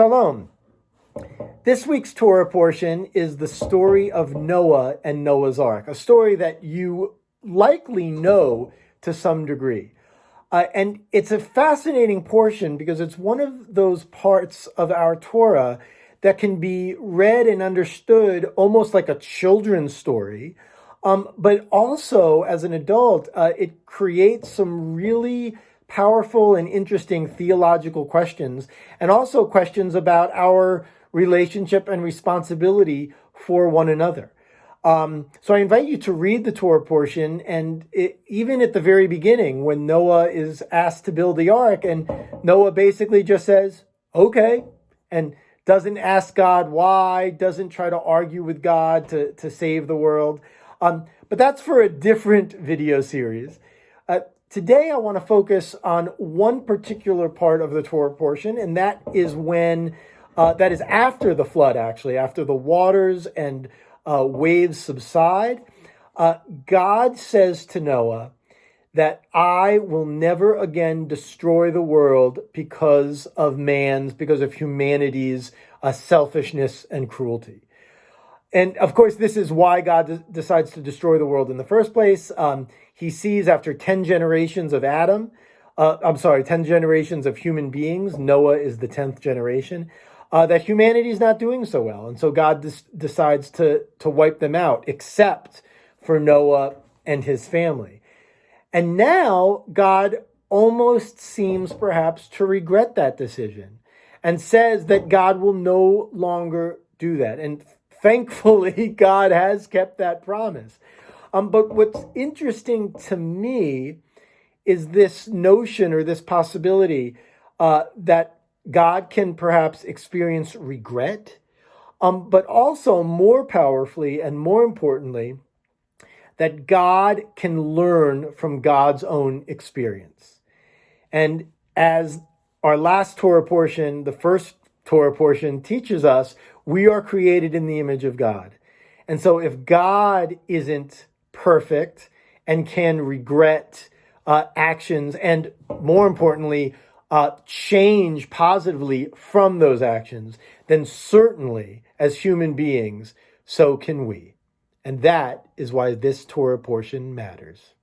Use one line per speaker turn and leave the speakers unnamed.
Shalom. This week's Torah portion is the story of Noah and Noah's Ark, a story that you likely know to some degree. And it's a fascinating portion because it's one of those parts of our Torah that can be read and understood almost like a children's story. But also, as an adult, it creates some really powerful and interesting theological questions, and also questions about our relationship and responsibility for one another. So I invite you to read the Torah portion, and even at the very beginning, when Noah is asked to build the ark, and Noah basically just says, okay, and doesn't ask God why, doesn't try to argue with God to save the world. But that's for a different video series. Today, I want to focus on one particular part of the Torah portion, and that is that is after the flood, actually, after the waters and waves subside. God says to Noah that I will never again destroy the world because of humanity's selfishness and cruelty. And of course, this is why God decides to destroy the world in the first place. He sees after 10 generations of 10 generations of human beings, Noah is the 10th generation, that humanity is not doing so well. And so God decides to wipe them out, except for Noah and his family. And now God almost seems perhaps to regret that decision and says that God will no longer do that. And thankfully, God has kept that promise. But what's interesting to me is this notion or this possibility that God can perhaps experience regret, but also more powerfully and more importantly, that God can learn from God's own experience. And as our last Torah portion, the first Torah portion, teaches us, we are created in the image of God. And so if God isn't perfect and can regret actions and, more importantly, change positively from those actions, then certainly as human beings, so can we. And that is why this Torah portion matters.